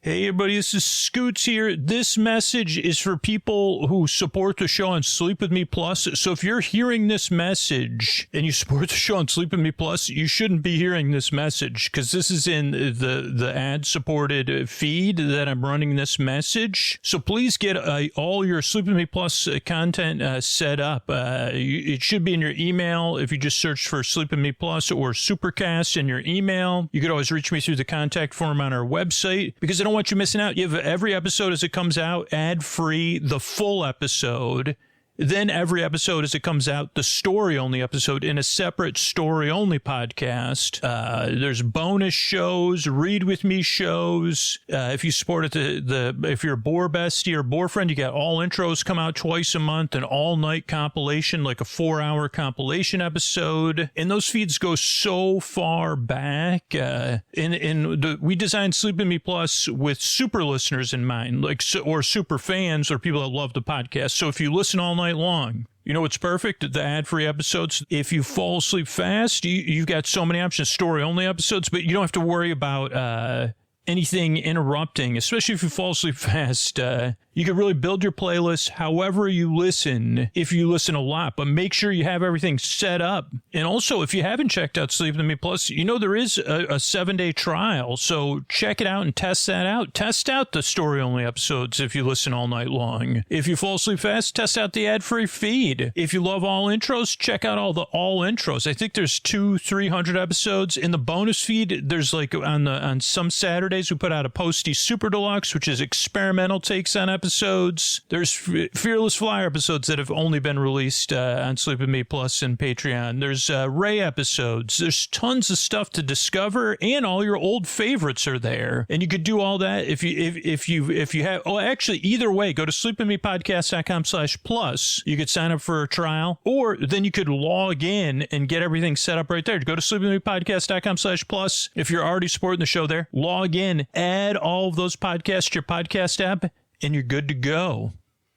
Hey everybody, this is Scoots here. This message is for people who support the show on Sleep With Me Plus. So if you're hearing this message and you support the show on Sleep With Me Plus, you shouldn't be hearing this message because this is in the ad-supported feed that I'm running this message. So please get all your Sleep With Me Plus content set up. It should be in your email if you just search for Sleep With Me Plus or Supercast in your email. You could always reach me through the contact form on our website because I don't want you missing out. You have every episode as it comes out, ad-free, the full episode. Then every episode as it comes out, the story-only episode in a separate story-only podcast. There's bonus shows, read with me shows. If you support it, if you're a Boar Bestie or Boar Friend, you got all intros come out twice a month, an all-night compilation, like a 4-hour compilation episode. And those feeds go so far back. We designed Sleep With Me Plus with super listeners in mind, or super fans or people that love the podcast. So if you listen all night long, you know what's perfect? The ad-free episodes. If you fall asleep fast, you've got so many options. Story-only episodes, but you don't have to worry about anything interrupting, especially if you fall asleep fast. You can really build your playlist however you listen, if you listen a lot, but make sure you have everything set up. And also, if you haven't checked out Sleep With Me Plus, you know there is a 7-day trial, so check it out and test that out. Test out the story-only episodes if you listen all night long. If you fall asleep fast, test out the ad-free feed. If you love all intros, check out all intros. I think there's 200-300 episodes. In the bonus feed, there's like on some Saturdays, we put out a Posty Super Deluxe, which is experimental takes on episodes. There's Fearless Flyer episodes that have only been released on Sleep With Me Plus and Patreon. There's Ray episodes. There's tons of stuff to discover, and all your old favorites are there. And you could do all that if you have. Oh, actually, either way, go to sleepwithmepodcast.com/plus. You could sign up for a trial, or then you could log in and get everything set up right there. Go to sleepwithmepodcast.com/plus. If you're already supporting the show there, log in, add all of those podcasts to your podcast app, and you're good to go.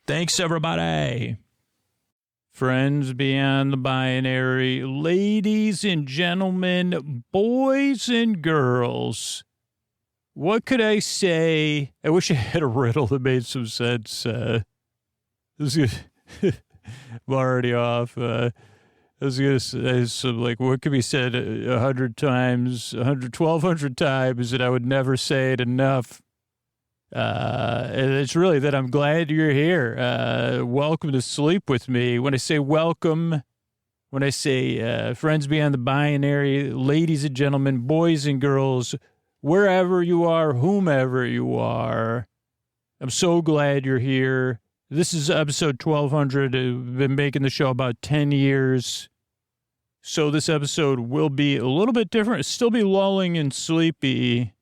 Thanks, everybody. Friends beyond the binary, ladies and gentlemen, boys and girls, what could I say? I wish I had a riddle that made some sense. I'm already off. I was going to say some, what could be said 100 times, 1,200 times, and I would never say it enough. And it's really that I'm glad you're here. Welcome to Sleep With Me. When I say welcome, when I say friends beyond the binary, ladies and gentlemen, boys and girls, wherever you are, whomever you are, I'm so glad you're here. This is episode 1200. I've been making the show about 10 years. So this episode will be a little bit different. Still be lulling and sleepy.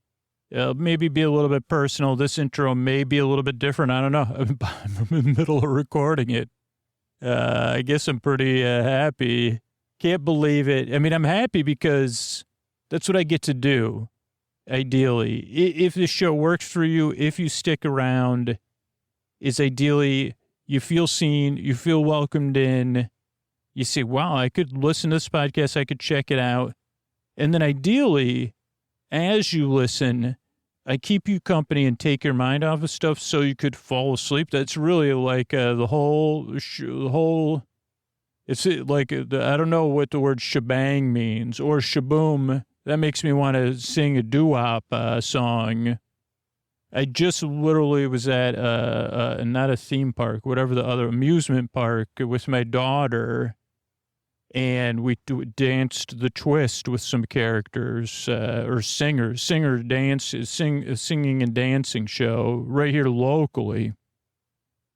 Maybe be a little bit personal. This intro may be a little bit different. I don't know. I'm in the middle of recording it. I guess I'm pretty happy. Can't believe it. I mean, I'm happy because that's what I get to do, ideally. If this show works for you, if you stick around, it's ideally you feel seen, you feel welcomed in. You say, wow, I could listen to this podcast. I could check it out. And then ideally, as you listen, I keep you company and take your mind off of stuff so you could fall asleep. That's really like the whole, it's like, I don't know what the word shebang means, or shaboom. That makes me want to sing a doo-wop song. I just literally was at, not a theme park, whatever the other amusement park with my daughter. And we danced the twist with some characters, or singing and dancing show right here locally.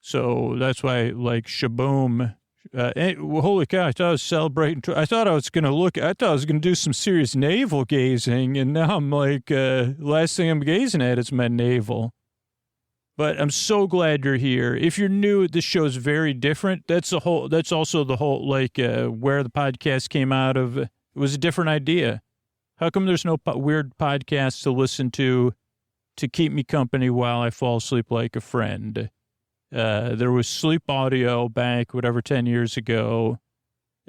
So that's why, like, shaboom. Holy cow, I thought I was celebrating. I thought I was going to do some serious navel gazing. And now I'm like, last thing I'm gazing at is my navel. But I'm so glad you're here. If you're new, this show is very different. That's also the whole, where the podcast came out of. It was a different idea. How come there's no weird podcasts to listen to keep me company while I fall asleep like a friend? There was sleep audio back, 10 years ago.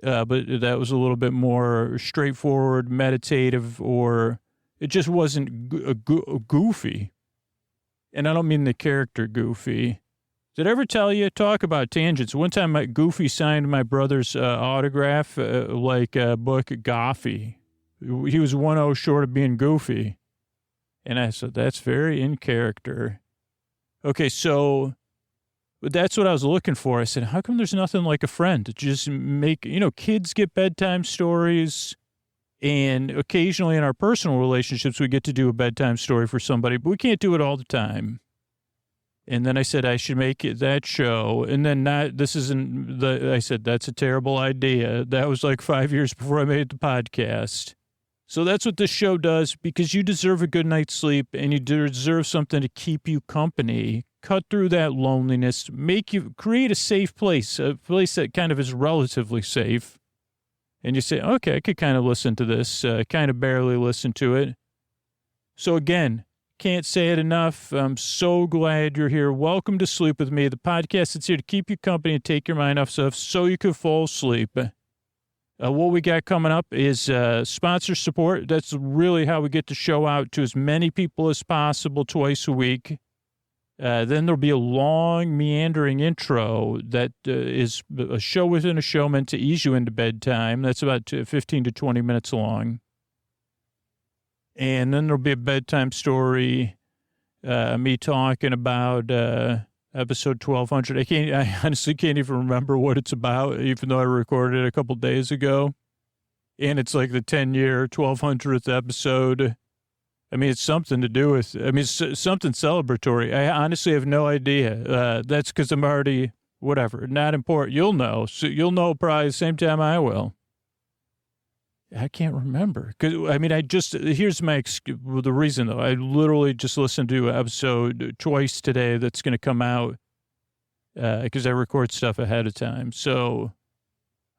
But that was a little bit more straightforward, meditative, or it just wasn't goofy. And I don't mean the character Goofy. Did I ever tell you, talk about tangents? One time Goofy signed my brother's autograph, book, Goffy. He was 1-0 short of being Goofy. And I said, that's very in character. Okay, so that's what I was looking for. I said, how come there's nothing like a friend to just make, kids get bedtime stories. And occasionally in our personal relationships, we get to do a bedtime story for somebody, but we can't do it all the time. And then I said, I should make it that show. And then I said, that's a terrible idea. That was like 5 years before I made the podcast. So that's what this show does, because you deserve a good night's sleep and you deserve something to keep you company. Cut through that loneliness, create a safe place, a place that kind of is relatively safe. And you say, okay, I could kind of listen to this, kind of barely listen to it. So again, can't say it enough. I'm so glad you're here. Welcome to Sleep With Me, the podcast that's here to keep you company and take your mind off stuff so you can fall asleep. What we got coming up is sponsor support. That's really how we get the show out to as many people as possible twice a week. Then there'll be a long, meandering intro that is a show within a show meant to ease you into bedtime. That's about 15 to 20 minutes long. And then there'll be a bedtime story, me talking about episode 1200. I honestly can't even remember what it's about, even though I recorded it a couple days ago. And it's like the 10-year 1200th episode. I mean, it's something to do with, it's something celebratory. I honestly have no idea. That's because I'm already, whatever, not important. You'll know. So you'll know probably the same time I will. I can't remember. Here's the reason, though. I literally just listened to an episode twice today that's going to come out because I record stuff ahead of time. So,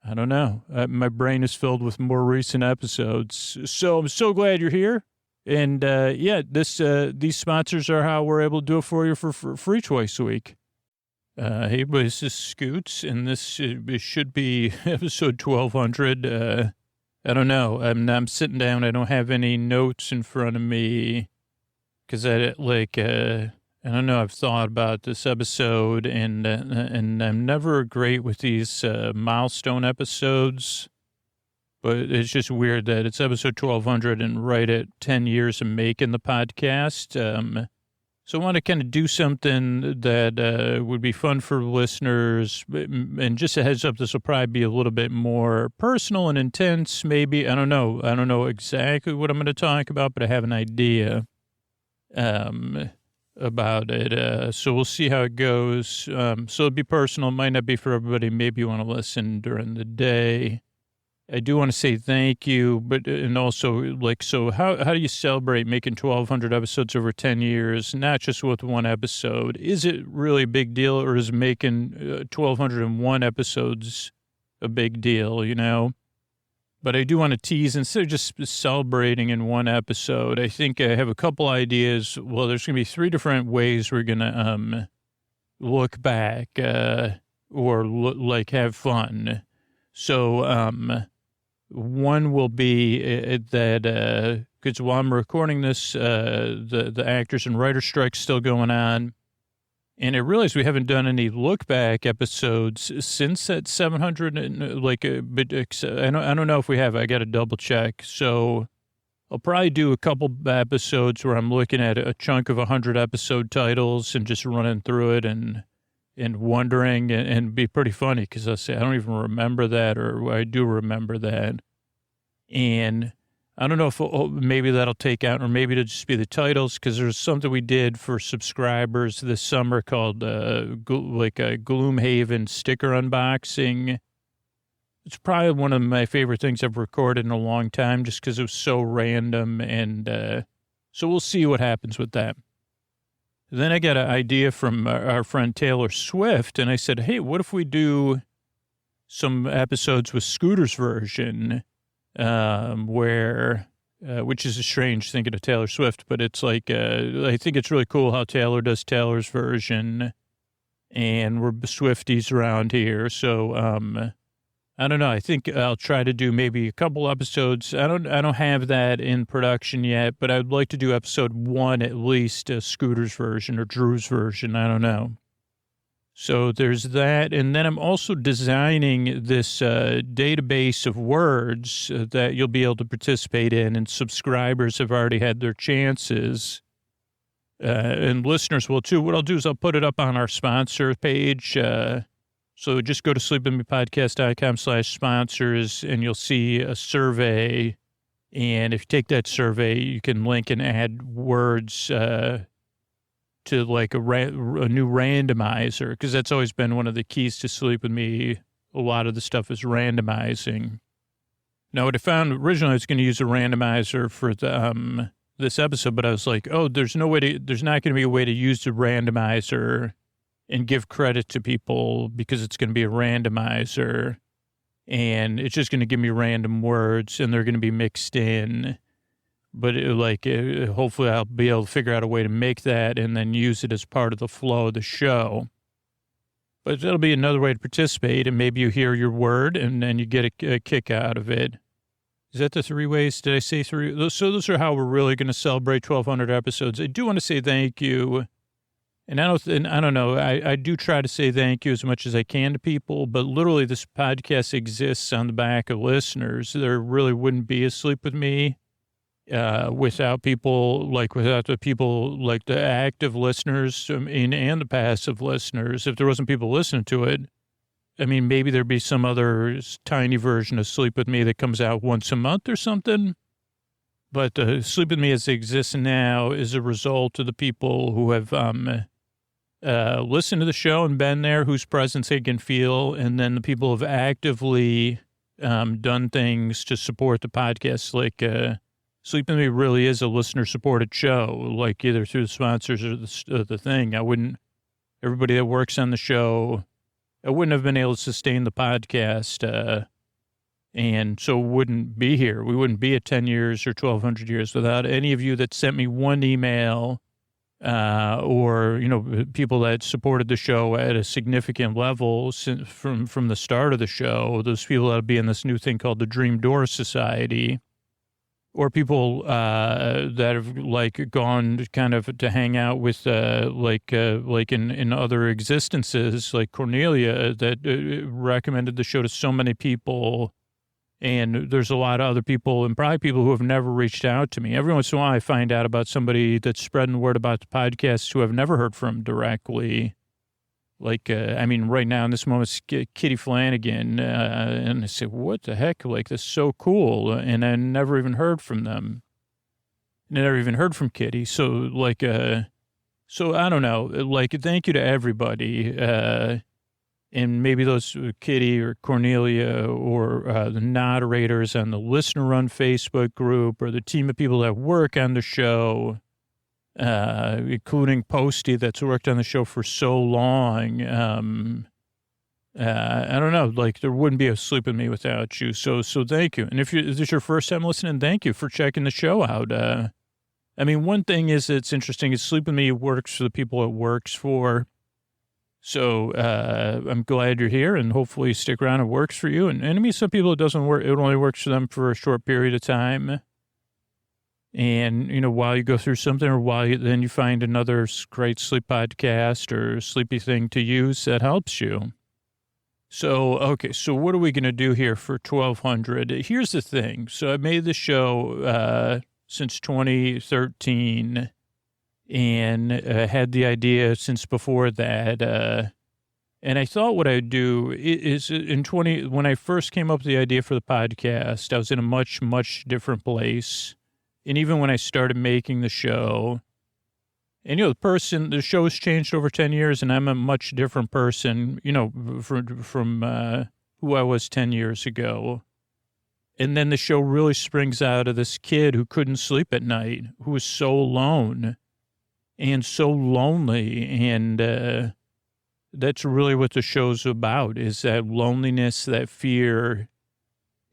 I don't know. My brain is filled with more recent episodes. So, I'm so glad you're here. And, these sponsors are how we're able to do it for you for free twice a week. Hey, boys, this is Scoots, and this should be episode 1200. I don't know. I'm sitting down. I don't have any notes in front of me because I don't know. I've thought about this episode, and I'm never great with these milestone episodes. But it's just weird that it's episode 1200 and right at 10 years of making the podcast. So I want to kind of do something that would be fun for listeners. And just a heads up, this will probably be a little bit more personal and intense, maybe. I don't know. I don't know exactly what I'm going to talk about, but I have an idea about it. So we'll see how it goes. So it'll be personal. It might not be for everybody. Maybe you want to listen during the day. I do want to say thank you, and also, so how do you celebrate making 1,200 episodes over 10 years, not just with one episode? Is it really a big deal, or is making 1,201 episodes a big deal, But I do want to tease, instead of just celebrating in one episode, I think I have a couple ideas. Well, there's going to be 3 different ways we're going to look back or have fun. So, one will be that because while I'm recording this, the actors and writer strike's still going on, and I realize we haven't done any look back episodes since that 700. I don't know if we have. I got to double check. So I'll probably do a couple episodes where I'm looking at a chunk of 100 episode titles and just running through it and wondering, and be pretty funny because I'll say, I don't even remember that, or I do remember that. And I don't know if maybe that'll take out, or maybe it'll just be the titles, because there's something we did for subscribers this summer called a Gloomhaven sticker unboxing. It's probably one of my favorite things I've recorded in a long time, just because it was so random. And so we'll see what happens with that. Then I got an idea from our friend Taylor Swift, and I said, hey, what if we do some episodes with Scooter's version, which is a strange thinking of Taylor Swift, but it's I think it's really cool how Taylor does Taylor's version, and we're Swifties around here. So I don't know. I think I'll try to do maybe a couple episodes. I don't have that in production yet, but I'd like to do episode 1 at least, Scooter's version or Drew's version. I don't know. So there's that. And then I'm also designing this database of words that you'll be able to participate in, and subscribers have already had their chances. And listeners will too. What I'll do is I'll put it up on our sponsor page. So just go to sleepwithmepodcast.com/sponsors and you'll see a survey. And if you take that survey, you can link and add words to like a new randomizer, because that's always been one of the keys to Sleep With Me. A lot of the stuff is randomizing. Now, what I found originally, I was going to use a randomizer for the this episode, but I was like, oh, there's not going to be a way to use the randomizer and give credit to people, because it's going to be a randomizer and it's just going to give me random words and they're going to be mixed in. But hopefully I'll be able to figure out a way to make that and then use it as part of the flow of the show. But that'll be another way to participate, and maybe you hear your word and then you get a kick out of it. Is that the 3 ways? Did I say 3? So those are how we're really going to celebrate 1,200 episodes. I do want to say thank you. And I don't know, I do try to say thank you as much as I can to people, but literally this podcast exists on the back of listeners. There really wouldn't be a Sleep With Me without the people like the active listeners and the passive listeners. If there wasn't people listening to it, I mean, maybe there'd be some other tiny version of Sleep With Me that comes out once a month or something. But Sleep With Me as it exists now is a result of the people who have listened to the show and been there, whose presence they can feel, and then the people who have actively done things to support the podcast. Like Sleep With Me really is a listener-supported show, like either through the sponsors or the thing. Everybody that works on the show, I wouldn't have been able to sustain the podcast, and so wouldn't be here. We wouldn't be at 10 years or 1,200 years without any of you that sent me one email, or, people that supported the show at a significant level from the start of the show. Those people that'll be in this new thing called the Dream Door Society, or people that have gone kind of to hang out with in other existences, like Cornelia, that recommended the show to so many people. And there's a lot of other people, and probably people who have never reached out to me. Every once in a while, I find out about somebody that's spreading the word about the podcast who I've never heard from directly. Right now in this moment, it's Kitty Flanagan. And I say, what the heck? This is so cool. And I never even heard from them. I never even heard from Kitty. So, so I don't know. Thank you to everybody. And maybe those Kitty or Cornelia or the moderators on the Listener Run Facebook group, or the team of people that work on the show, including Posty that's worked on the show for so long. I don't know, there wouldn't be a Sleep With Me without you. So thank you. And if this is your first time listening, thank you for checking the show out. One thing is that's interesting is Sleep With Me works for the people it works for. So I'm glad you're here, and hopefully you stick around. It works for you. And some people it doesn't work. It only works for them for a short period of time. And, while you go through something, or then you find another great sleep podcast or sleepy thing to use that helps you. So, okay, so what are we going to do here for 1,200? Here's the thing. So I made the show since 2013. And had the idea since before that. And I thought what I'd do is when I first came up with the idea for the podcast, I was in a much, much different place. And even when I started making the show, and, the show has changed over 10 years, and I'm a much different person, from who I was 10 years ago. And then the show really springs out of this kid who couldn't sleep at night, who was so alone and so lonely. And that's really what the show's about, is that loneliness, that fear.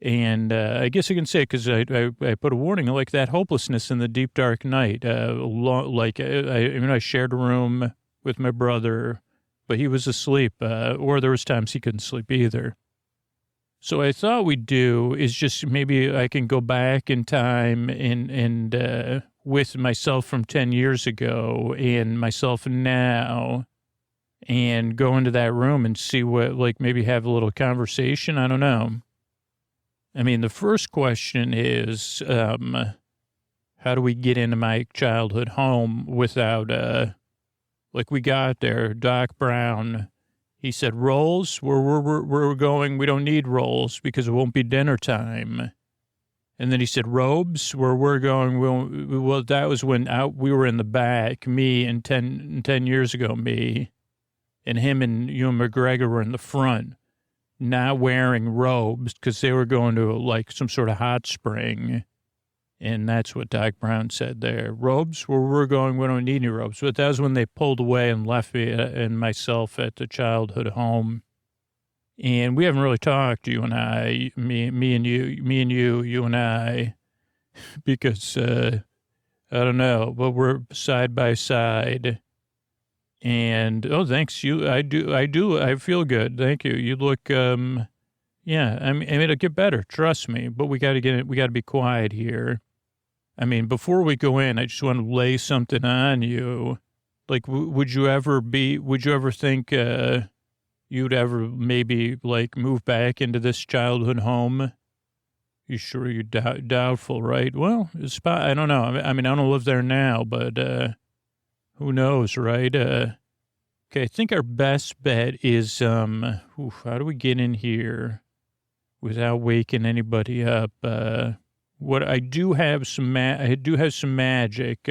And I guess I can say, because I put a warning, like that hopelessness in the deep, dark night. I shared a room with my brother, but he was asleep, or there was times he couldn't sleep either. So I thought we'd do is just maybe I can go back in time and with myself from 10 years ago and myself now and go into that room and see what, like maybe have a little conversation. I don't know. I mean, the first question is, how do we get into my childhood home without, like we got there, Doc Brown, he said, rolls, where we're going, we don't need rolls because it won't be dinner time. And then he said, robes, where we're going, well, that was when we were in the back, me and 10 years ago, me, and him and Ewan McGregor were in the front, not wearing robes because they were going to like some sort of hot spring. And that's what Doc Brown said there. Robes, where we're going, we don't need any robes. But that was when they pulled away and left me and myself at the childhood home. And we haven't really talked, you and I, me and you, you and I, because, I don't know, but we're side by side. And, oh, thanks. I feel good. Thank you. You look, yeah, I mean, it'll get better. Trust me, but we got to be quiet here. I mean, before we go in, I just want to lay something on you. Like, would you ever think, you'd ever maybe like move back into this childhood home? You sure you're doubtful, right? Well, I don't know. I mean, I don't live there now, but, who knows, right? Okay, I think our best bet is, how do we get in here without waking anybody up? I do have some magic,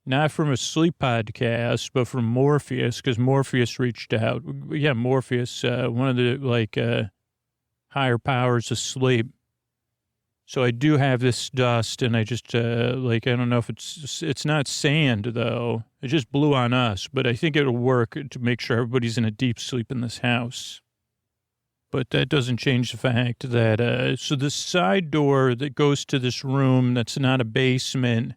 not from a sleep podcast, but from Morpheus, because Morpheus reached out. Yeah, Morpheus, one of the higher powers of sleep. So I do have this dust, and I just, I don't know if it's not sand, though. It just blew on us, but I think it'll work to make sure everybody's in a deep sleep in this house. But that doesn't change the fact that, so the side door that goes to this room that's not a basement,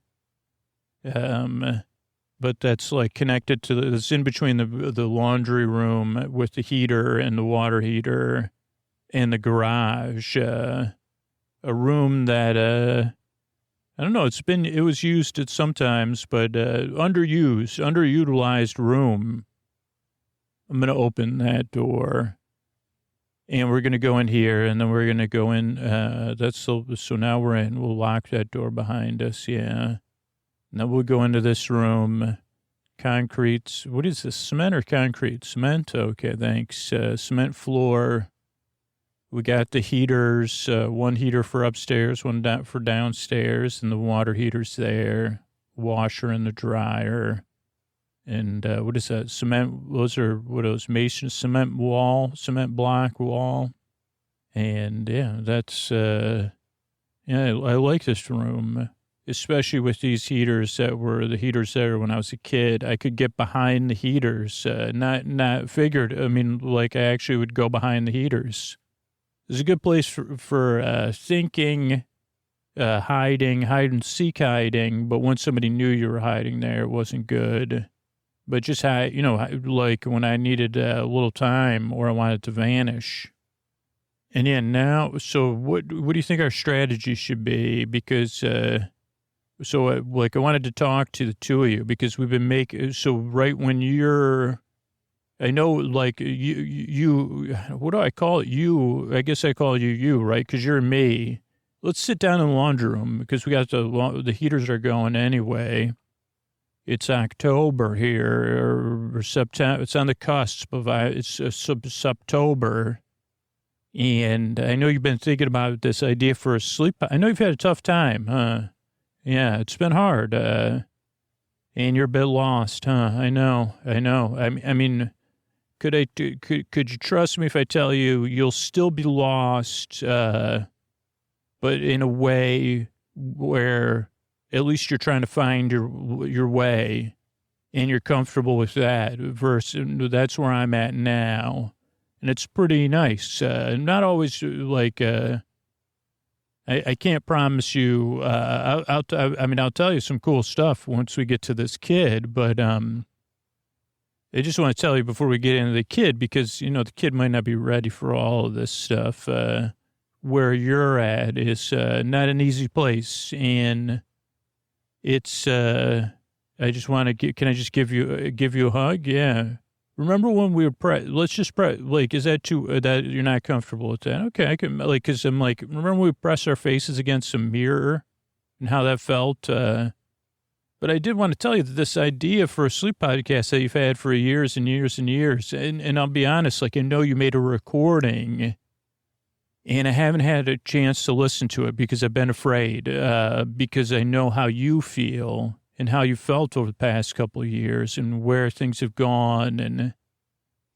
but that's like connected to, it's in between the laundry room with the heater and the water heater and the garage, a room that, I don't know, it was used at sometimes, but underutilized room. I'm going to open that door. And we're going to go in here, and then we're going to go in. So now we're in. We'll lock that door behind us, yeah. And then we'll go into this room. Concrete. What is this, cement or concrete? Cement? Okay, thanks. Cement floor. We got the heaters, one heater for upstairs, one for downstairs, and the water heater's there. Washer and the dryer. And what is that? Cement, mason cement wall, cement block wall. And yeah, that's, I like this room, especially with these heaters that were the heaters there when I was a kid. I could get behind the heaters, not figured. I mean, like I actually would go behind the heaters. It's a good place for thinking, hiding, hide and seek hiding. But once somebody knew you were hiding there, it wasn't good. But just like when I needed a little time or I wanted to vanish. And yeah, now, so what do you think our strategy should be? Because, I wanted to talk to the two of you because we've been so right when I know, like, you, what do I call it? You, I guess I call you, right? Because you're me. Let's sit down in the laundry room because we got the heaters are going anyway. It's October here, or September. It's on the cusp of, it's Septober. And I know you've been thinking about this idea for a sleep. I know you've had a tough time, huh? Yeah, it's been hard. And you're a bit lost, huh? I know. I mean, could you trust me if I tell you you'll still be lost, but in a way where at least you're trying to find your way and you're comfortable with that versus that's where I'm at now. And it's pretty nice. Not always like, I can't promise you, I'll tell you some cool stuff once we get to this kid, but, I just want to tell you before we get into the kid, because, you know, the kid might not be ready for all of this stuff. Where you're at is not an easy place. And it's, I just want to get, can I just give you a hug? Yeah. Remember when we were, let's just, like, is that too, that you're not comfortable with that? Okay, I can, like, because I'm like, remember when we press our faces against a mirror and how that felt? But I did want to tell you that this idea for a sleep podcast that you've had for years and years and years, and I'll be honest, like, I know you made a recording, and I haven't had a chance to listen to it because I've been afraid, because I know how you feel and how you felt over the past couple of years and where things have gone and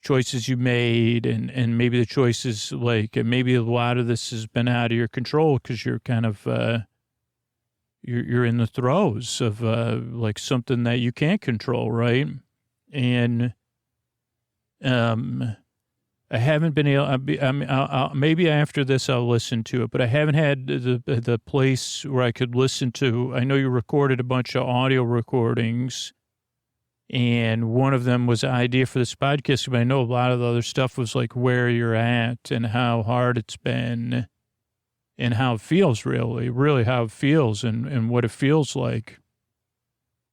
choices you made and maybe the choices, like, maybe a lot of this has been out of your control because you're kind of, you're in the throes of, like, something that you can't control, right? And, I haven't been able, maybe after this I'll listen to it, but I haven't had the place where I could listen to. I know you recorded a bunch of audio recordings, and one of them was an idea for this podcast, but I know a lot of the other stuff was like where you're at and how hard it's been and how it feels, really how it feels and what it feels like.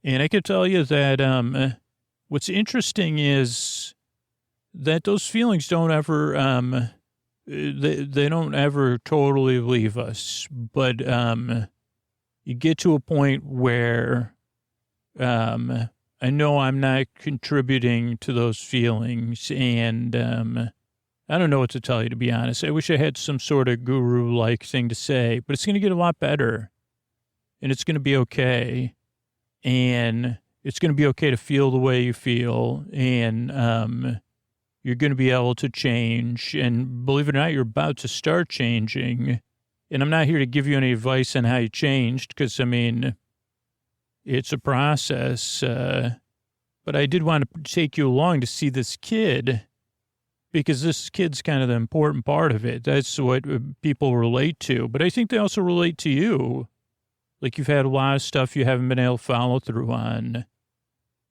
And I could tell you that what's interesting is that those feelings don't ever, they don't ever totally leave us. But you get to a point where I know I'm not contributing to those feelings, and I don't know what to tell you, to be honest. I wish I had some sort of guru-like thing to say, but it's going to get a lot better, and it's going to be okay, and it's going to be okay to feel the way you feel, and you're going to be able to change, and believe it or not, you're about to start changing. And I'm not here to give you any advice on how you changed, because, I mean, it's a process. But I did want to take you along to see this kid, because this kid's kind of the important part of it. That's what people relate to. But I think they also relate to you. Like, you've had a lot of stuff you haven't been able to follow through on.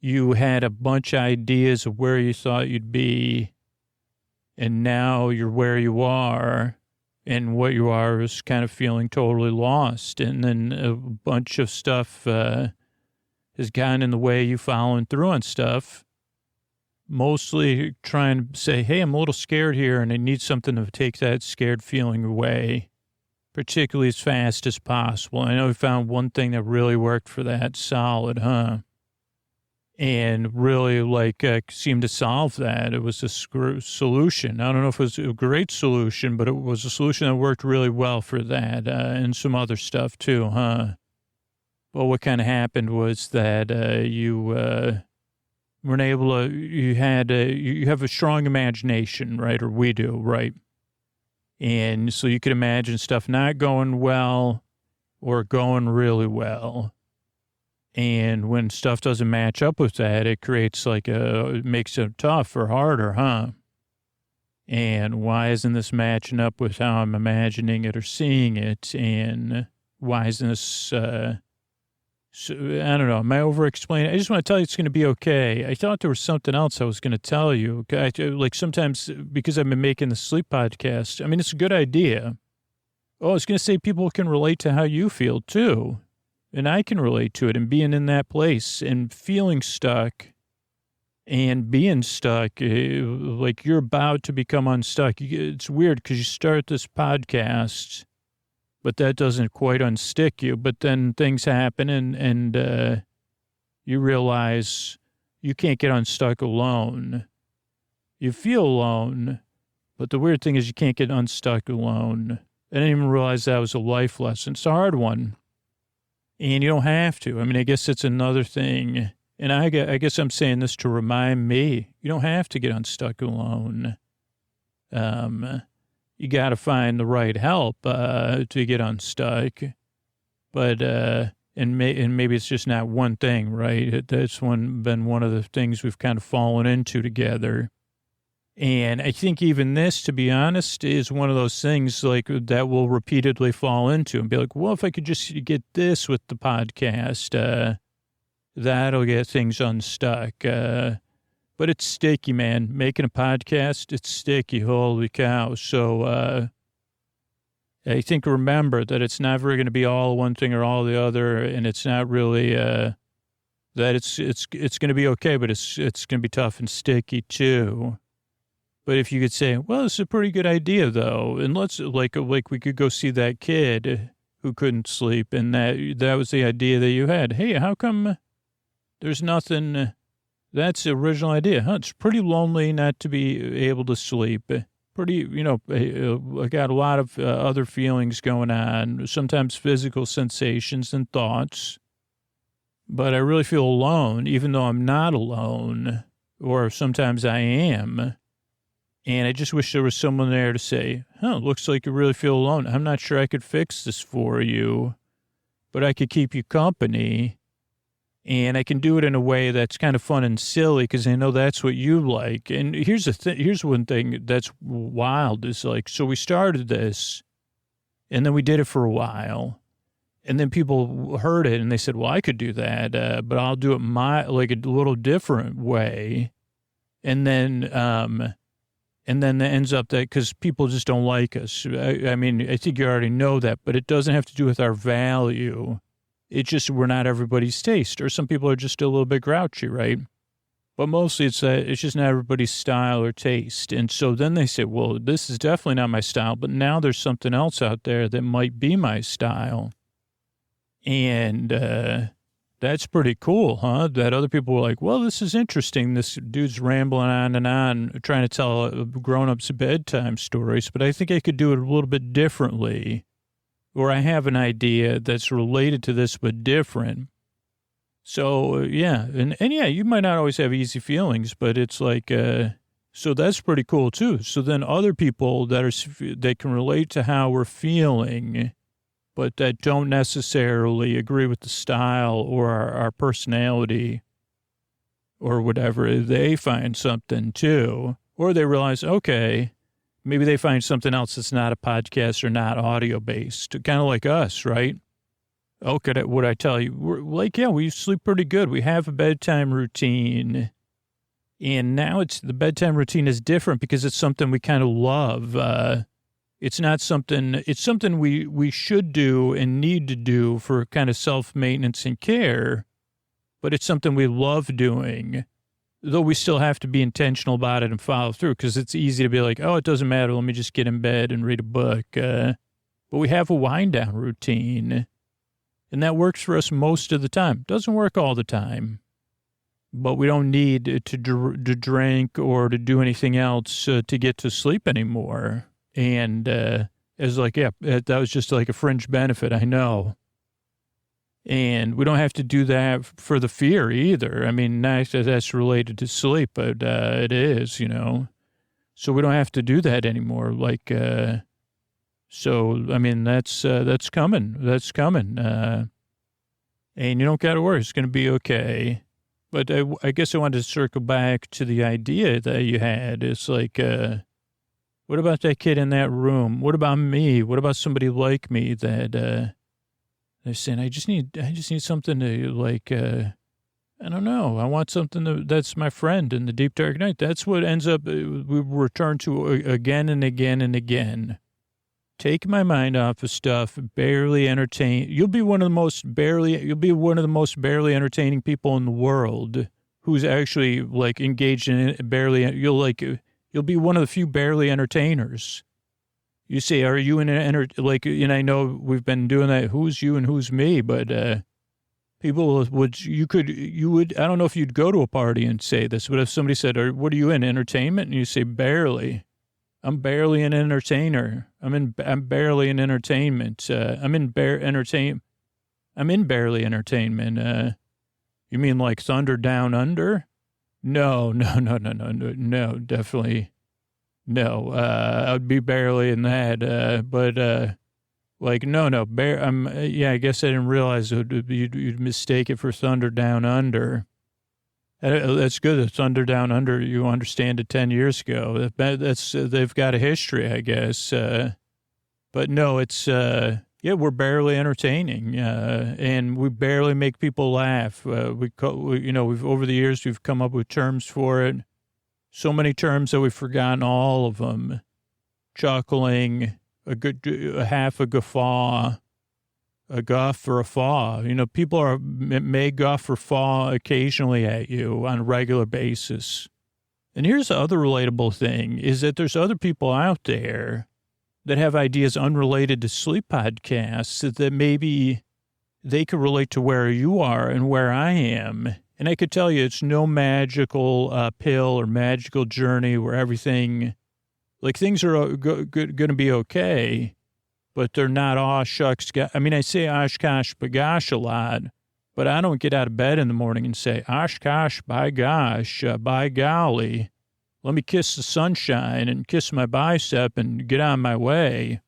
You had a bunch of ideas of where you thought you'd be, and now you're where you are, and what you are is kind of feeling totally lost. And then a bunch of stuff has gotten in the way of you following through on stuff, mostly trying to say, hey, I'm a little scared here, and I need something to take that scared feeling away, particularly as fast as possible. I know we found one thing that really worked for that solid, huh? And really, like, seemed to solve that. It was a solution. I don't know if it was a great solution, but it was a solution that worked really well for that, and some other stuff too, huh? Well, what kind of happened was that you weren't able to, you have a strong imagination, right? Or we do, right? And so you could imagine stuff not going well or going really well. And when stuff doesn't match up with that, it creates it makes it tough or harder, huh? And why isn't this matching up with how I'm imagining it or seeing it? And why isn't this, I don't know, am I over-explaining? I just want to tell you it's going to be okay. I thought there was something else I was going to tell you. Like, sometimes, because I've been making the sleep podcast, I mean, it's a good idea. Oh, I was going to say people can relate to how you feel, too. And I can relate to it, and being in that place and feeling stuck and being stuck, like you're about to become unstuck. It's weird because you start this podcast, but that doesn't quite unstick you. But then things happen and you realize you can't get unstuck alone. You feel alone, but the weird thing is you can't get unstuck alone. I didn't even realize that was a life lesson. It's a hard one. And you don't have to. I mean, I guess it's another thing. And I guess I'm saying this to remind me, you don't have to get unstuck alone. You got to find the right help to get unstuck. But, and maybe it's just not one thing, right? That's been one of the things we've kind of fallen into together. And I think even this, to be honest, is one of those things like that we'll repeatedly fall into and be like, well, if I could just get this with the podcast, that'll get things unstuck. But it's sticky, man. Making a podcast, it's sticky. Holy cow. So, I think remember that it's never going to be all one thing or all the other, and it's not really, that it's going to be okay, but it's going to be tough and sticky too. But if you could say, well, it's a pretty good idea though, and let's like we could go see that kid who couldn't sleep, and that was the idea that you had. Hey, how come there's nothing? That's the original idea, huh? It's pretty lonely not to be able to sleep. Pretty, I got a lot of other feelings going on, sometimes physical sensations and thoughts. But I really feel alone, even though I'm not alone, or sometimes I am. And I just wish there was someone there to say, looks like you really feel alone. I'm not sure I could fix this for you, but I could keep you company. And I can do it in a way that's kind of fun and silly because I know that's what you like. And here's one thing that's wild is like, so we started this and then we did it for a while. And then people heard it and they said, well, I could do that, but I'll do it a little different way. And then that ends up that because people just don't like us. I mean, I think you already know that, but it doesn't have to do with our value. It's just we're not everybody's taste, or some people are just a little bit grouchy, right? But mostly it's just not everybody's style or taste. And so then they say, well, this is definitely not my style, but now there's something else out there that might be my style. And that's pretty cool, huh? That other people were like, well, this is interesting. This dude's rambling on and on, trying to tell grown-ups bedtime stories, but I think I could do it a little bit differently. Or I have an idea that's related to this but different. So, yeah. And yeah, you might not always have easy feelings, but it's like, so that's pretty cool too. So then other people that can relate to how we're feeling, but that don't necessarily agree with the style or our personality or whatever, they find something too. Or they realize, okay, maybe they find something else that's not a podcast or not audio-based, kind of like us, right? Okay, what I tell you? We're like, yeah, we sleep pretty good. We have a bedtime routine. And now the bedtime routine is different because it's something we kind of love. It's something we should do and need to do for kind of self-maintenance and care, but it's something we love doing. Though we still have to be intentional about it and follow through because it's easy to be like, oh, it doesn't matter. Let me just get in bed and read a book. But we have a wind down routine and that works for us most of the time. Doesn't work all the time, but we don't need to drink or to do anything else to get to sleep anymore. And it's like, yeah, that was just like a fringe benefit. I know. And we don't have to do that for the fear either. I mean, nice that that's related to sleep, but it is, So we don't have to do that anymore. Like, so, I mean, that's coming. That's coming. And you don't got to worry. It's going to be okay. But I guess I wanted to circle back to the idea that you had. It's like, what about that kid in that room? What about me? What about somebody like me that, they're saying, I just need something to like, I don't know. I want something that's my friend in the deep dark night. That's what ends up, we return to again and again and again. Take my mind off of stuff, barely entertain. You'll be one of the most barely entertaining people in the world who's actually like engaged in it barely. You'll be one of the few barely entertainers. You say, are you in and I know we've been doing that. Who's you and who's me? But, people you would, I don't know if you'd go to a party and say this, but if somebody said, what are you in, entertainment? And you say, barely. I'm barely an entertainer. I'm barely in entertainment. I'm in barely entertainment. You mean like Thunder Down Under? No, definitely. No, I'd be barely in that, but I guess I didn't realize you'd mistake it for Thunder Down Under. That's good. The Thunder Down Under, you understand it 10 years ago. They've got a history, I guess. But no, it's, Yeah, we're barely entertaining, and we barely make people laugh. We've over the years we've come up with terms for it. So many terms that we've forgotten all of them. Chuckling, a half a guffaw, a guff or a faw. People may guff or faw occasionally at you on a regular basis. And here's the other relatable thing is that there's other people out there that have ideas unrelated to sleep podcasts that maybe they could relate to where you are and where I am. And I could tell you it's no magical pill or magical journey where everything, like things are going to be okay, but they're not, aw shucks. I say oshkosh bagosh a lot, but I don't get out of bed in the morning and say, oshkosh by gosh, by golly. Let me kiss the sunshine and kiss my bicep and get on my way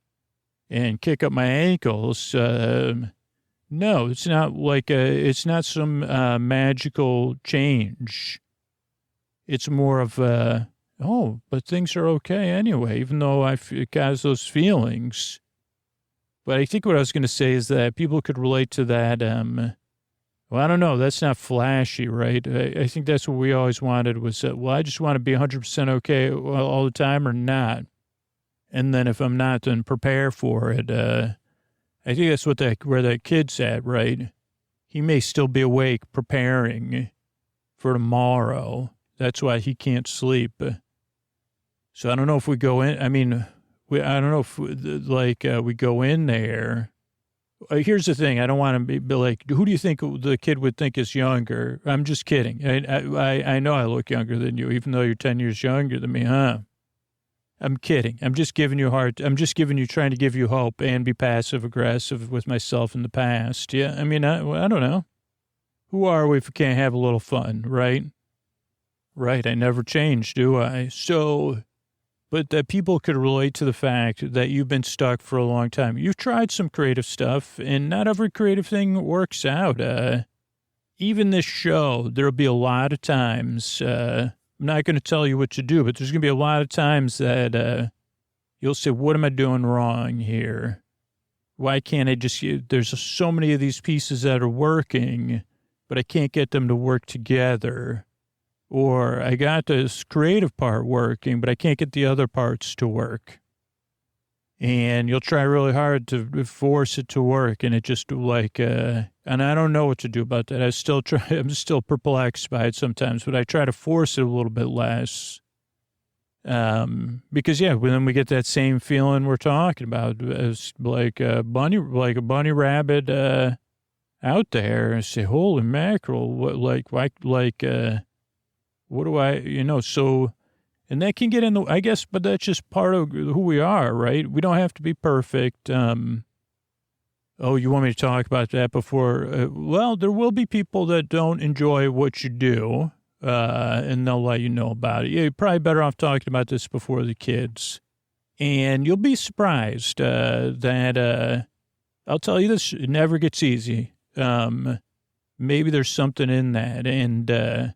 and kick up my ankles. No, it's not like it's not some magical change. It's more of but things are okay anyway, even though it has those feelings. But I think what I was going to say is that people could relate to that. Well, I don't know. That's not flashy, right? I think that's what we always wanted was, I just want to be 100% okay all the time or not. And then if I'm not, then prepare for it. I think that's where that kid's at, right? He may still be awake preparing for tomorrow. That's why he can't sleep. So I don't know if we go in. I don't know if we go in there. Here's the thing. I don't want to be like, who do you think the kid would think is younger? I'm just kidding. I know I look younger than you, even though you're 10 years younger than me, huh? I'm kidding. I'm just giving you trying to give you hope and be passive aggressive with myself in the past. Yeah. I don't know. Who are we if we can't have a little fun, right? Right. I never change, do I? So, but that people could relate to the fact that you've been stuck for a long time. You've tried some creative stuff, and not every creative thing works out. Even this show, there'll be a lot of times, I'm not going to tell you what to do, but there's going to be a lot of times that you'll say, what am I doing wrong here? Why can't I there's so many of these pieces that are working, but I can't get them to work together. Or I got this creative part working, but I can't get the other parts to work. And you'll try really hard to force it to work. And it just and I don't know what to do about that. I'm still perplexed by it sometimes, but I try to force it a little bit less. Because then we get that same feeling we're talking about as like a bunny rabbit, out there and say, holy mackerel, what do I, so, and that can get in I guess, but that's just part of who we are, right? We don't have to be perfect. You want me to talk about that before? Well, there will be people that don't enjoy what you do, and they'll let you know about it. You're probably better off talking about this before the kids. And you'll be surprised that I'll tell you this, it never gets easy. Maybe there's something in that, and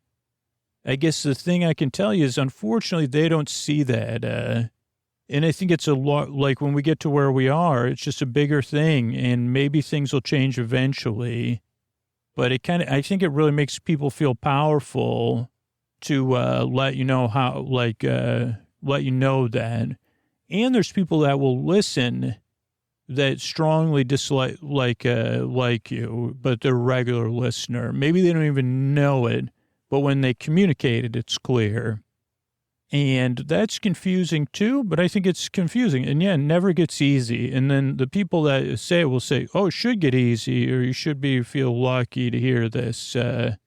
I guess the thing I can tell you is, unfortunately, they don't see that. And I think it's a lot like when we get to where we are, it's just a bigger thing, and maybe things will change eventually. But I think it really makes people feel powerful to let you know let you know that. And there's people that will listen that strongly dislike like you, but they're a regular listener. Maybe they don't even know it. But when they communicate it, it's clear. And that's confusing too, but I think it's confusing. And it never gets easy. And then the people that say it will say, oh, it should get easy, or you should feel lucky to hear this. But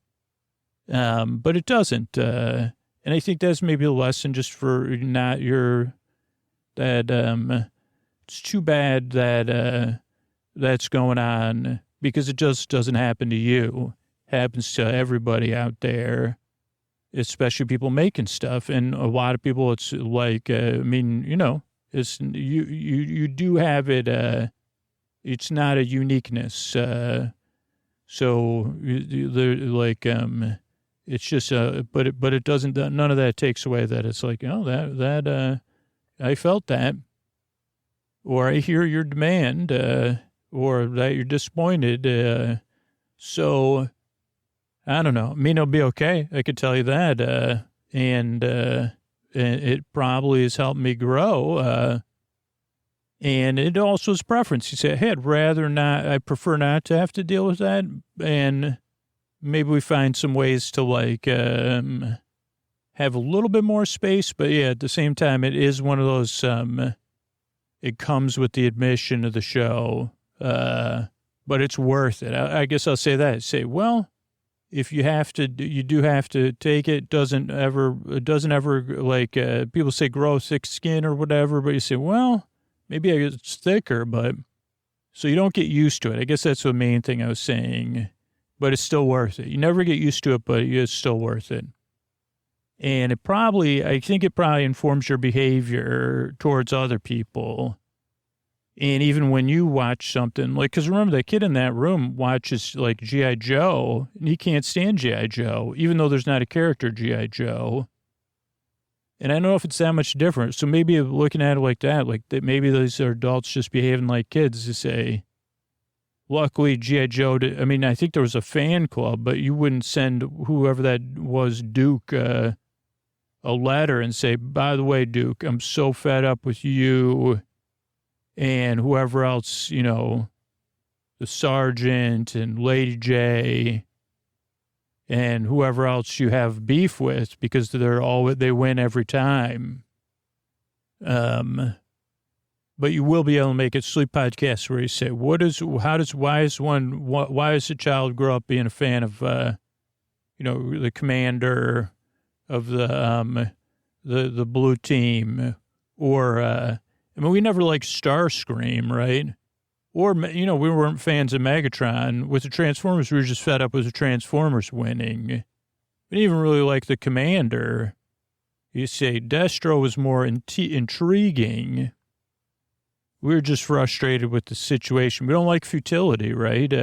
it doesn't. And I think that's maybe a lesson just for it's too bad that that's going on, because it just doesn't happen to you. Happens to everybody out there, especially people making stuff. And a lot of people, it's like, it's, you do have it. It's not a uniqueness. So it's just, but it doesn't, none of that takes away that it's like, I felt that, or I hear your demand, or that you're disappointed. So I don't know. I mean, it'll be okay. I could tell you that. And it probably has helped me grow. And it also is preference. You say, hey, I prefer not to have to deal with that. And maybe we find some ways to like, have a little bit more space, but yeah, at the same time, it is one of those, it comes with the admission of the show, but it's worth it. I guess I'll say that. Say, well, if you have to, you do have to take it. It doesn't ever like, people say grow thick skin or whatever, but you say, well, maybe it's thicker, but so you don't get used to it. I guess that's the main thing I was saying, but it's still worth it. You never get used to it, but it's still worth it. And I think it probably informs your behavior towards other people. And even when you watch something, like, because remember, that kid in that room watches, like, G.I. Joe, and he can't stand G.I. Joe, even though there's not a character G.I. Joe. And I don't know if it's that much different. So maybe looking at it like that, like, that maybe these are adults just behaving like kids to say, luckily, G.I. Joe, I think there was a fan club, but you wouldn't send whoever that was, Duke, a letter and say, by the way, Duke, I'm so fed up with you and whoever else, the sergeant and Lady J and whoever else you have beef with because they win every time. But you will be able to make it Sleep Podcast where you say, why does a child grow up being a fan of, the commander of the blue team, or, we never liked Starscream, right? Or, we weren't fans of Megatron. With the Transformers, we were just fed up with the Transformers winning. We didn't even really like the commander. You say Destro was more intriguing. We were just frustrated with the situation. We don't like futility, right?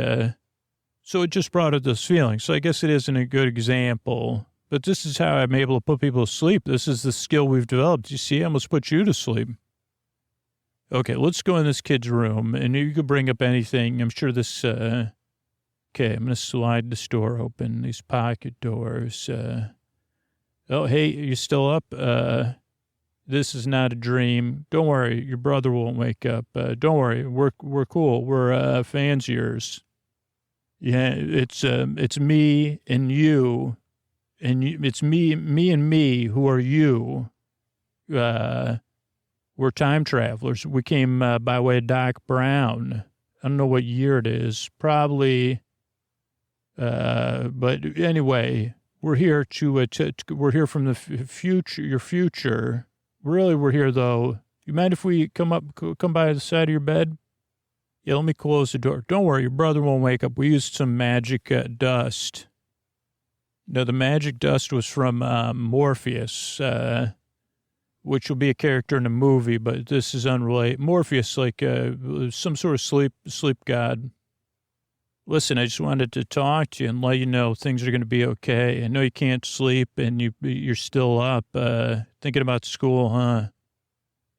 So it just brought up those feelings. So I guess it isn't a good example. But this is how I'm able to put people to sleep. This is the skill we've developed. You see, I almost put you to sleep. Okay, let's go in this kid's room, and you could bring up anything. I'm sure this, okay, I'm going to slide this door open, these pocket doors. Oh, hey, you still up? This is not a dream. Don't worry, your brother won't wake up. Don't worry, we're cool. We're fans of yours. Yeah, it's me and you. And it's me and me who are you. We're time travelers. We came by way of Doc Brown. I don't know what year it is. Probably. But anyway, we're here we're here from the future, your future. Really, we're here though. You mind if we come by the side of your bed? Yeah, let me close the door. Don't worry, your brother won't wake up. We used some magic dust. No, the magic dust was from Morpheus, which will be a character in a movie, but this is unrelated. Morpheus, like some sort of sleep god. Listen, I just wanted to talk to you and let you know things are going to be okay. I know you can't sleep and you're still up thinking about school, huh?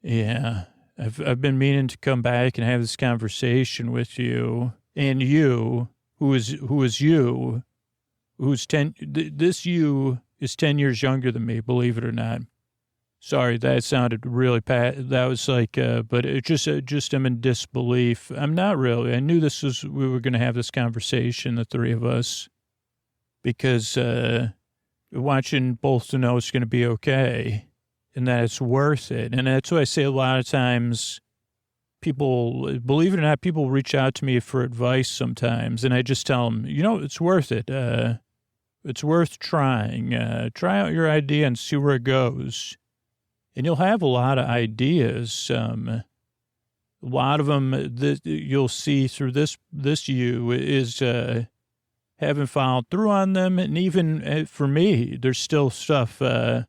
Yeah, I've been meaning to come back and have this conversation with you, and you, who is you. This you is 10 years younger than me, believe it or not. Sorry, that sounded really that was like, but it just I'm in disbelief. I'm not really. I knew we were going to have this conversation, the three of us, because watching both to know it's going to be okay and that it's worth it. And that's what I say a lot of times. People, believe it or not, people reach out to me for advice sometimes, and I just tell them, it's worth it. It's worth trying. Try out your idea and see where it goes. And you'll have a lot of ideas. A lot of them that you'll see through this you is haven't followed through on them. And even for me, there's still stuff I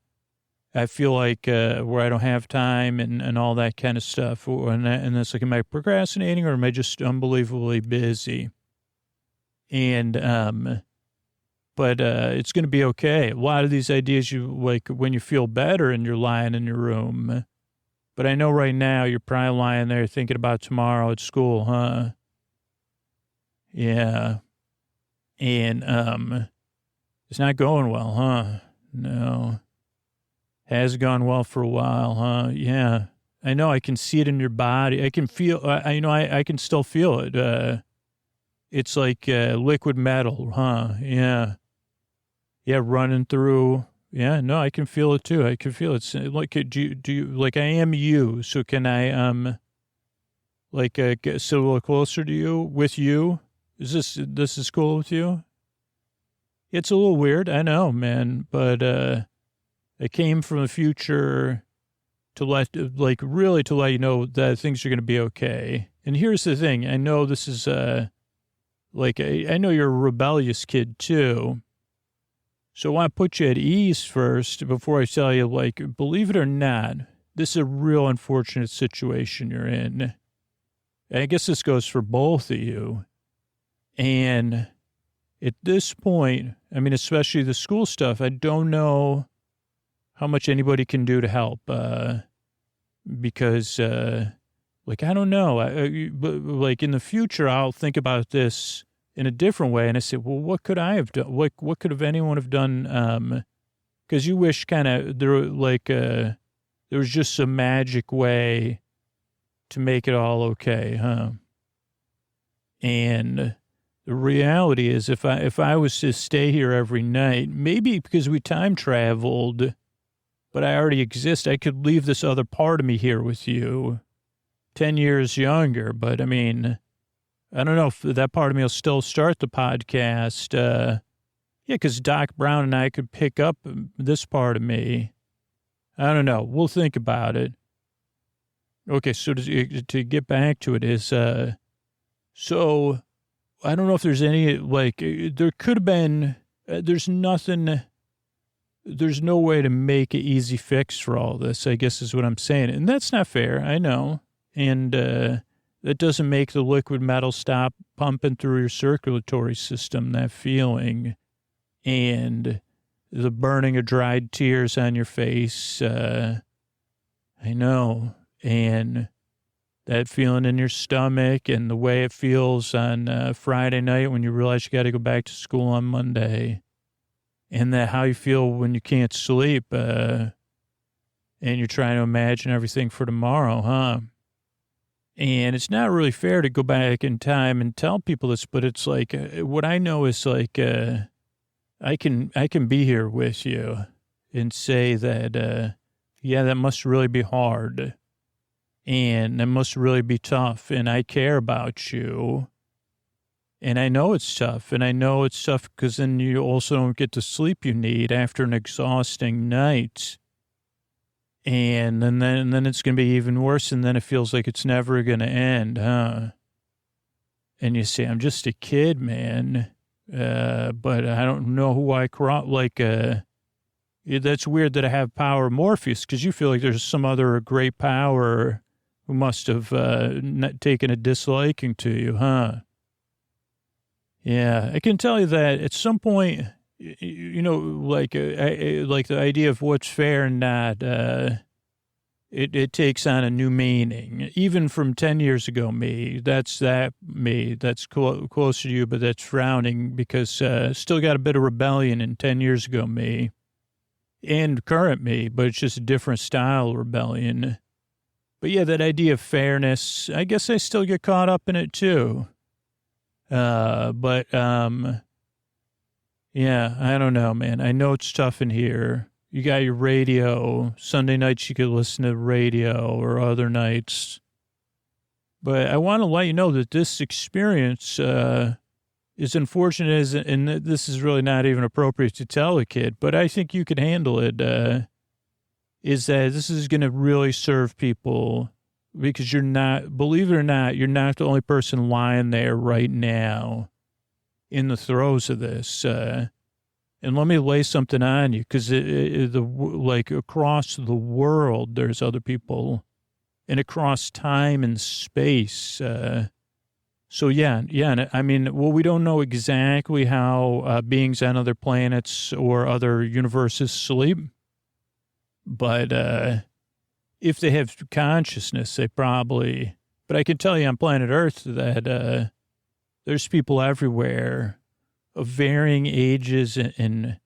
feel like where I don't have time and all that kind of stuff. And it's like, am I procrastinating or am I just unbelievably busy? And but it's going to be okay. A lot of these ideas you like when you feel better and you're lying in your room. But I know right now you're probably lying there thinking about tomorrow at school, huh? Yeah. And, it's not going well, huh? No. Has gone well for a while, huh? Yeah. I know. I can see it in your body. I can feel, I can still feel it. It's like, liquid metal, huh? Yeah. Yeah. Running through. Yeah. No, I can feel it too. I can feel it. Like, do you, like, I am you. So can I, get so a little closer to you with you? This is cool with you? It's a little weird. I know, man, but, I came from the future to really to let you know that things are going to be okay. And here's the thing. I know this is, I know you're a rebellious kid too. So I want to put you at ease first before I tell you, believe it or not, this is a real unfortunate situation you're in. I guess this goes for both of you. And at this point, I mean, especially the school stuff, I don't know how much anybody can do to help. Because, I don't know. But in the future, I'll think about this in a different way. And I said, well, what could I have done? What could have anyone have done? Because you wish kind of there was just some magic way to make it all okay, huh? And the reality is, if I was to stay here every night, maybe because we time traveled, but I already exist, I could leave this other part of me here with you, 10 years younger. But I mean, I don't know if that part of me will still start the podcast. Yeah, because Doc Brown and I could pick up this part of me. I don't know. We'll think about it. Okay, so to get back to it is, so I don't know if there's any, there could have been, there's nothing, there's no way to make an easy fix for all this, I guess is what I'm saying. And that's not fair, I know. And that doesn't make the liquid metal stop pumping through your circulatory system, that feeling. And the burning of dried tears on your face, I know. And that feeling in your stomach and the way it feels on Friday night when you realize you got to go back to school on Monday. And that how you feel when you can't sleep and you're trying to imagine everything for tomorrow, huh? And it's not really fair to go back in time and tell people this, but it's like, what I know is I can be here with you and say that, yeah, that must really be hard. And it must really be tough. And I care about you. And I know it's tough. And I know it's tough because then you also don't get the sleep you need after an exhausting night. And then it's going to be even worse. And then it feels like it's never going to end, huh? And you say, I'm just a kid, man. But I don't know who I cross. That's weird that I have power Morpheus because you feel like there's some other great power who must have taken a disliking to you, huh? Yeah, I can tell you that at some point, like the idea of what's fair and not, it takes on a new meaning. Even from 10 years ago, me, that's closer to you, but that's frowning because still got a bit of rebellion in 10 years ago, me, and current me, but it's just a different style of rebellion. But yeah, that idea of fairness, I guess I still get caught up in it too. Yeah, I don't know, man. I know it's tough in here. You got your radio. Sunday nights you could listen to the radio or other nights. But I want to let you know that this experience is unfortunate, and this is really not even appropriate to tell a kid, but I think you could handle it, is that this is going to really serve people because you're not, believe it or not, you're not the only person lying there right now in the throes of this. And let me lay something on you because across the world, there's other people and across time and space. So yeah. I mean, well, we don't know exactly how beings on other planets or other universes sleep. But if they have consciousness, they probably, but I can tell you on planet Earth that There's people everywhere of varying ages and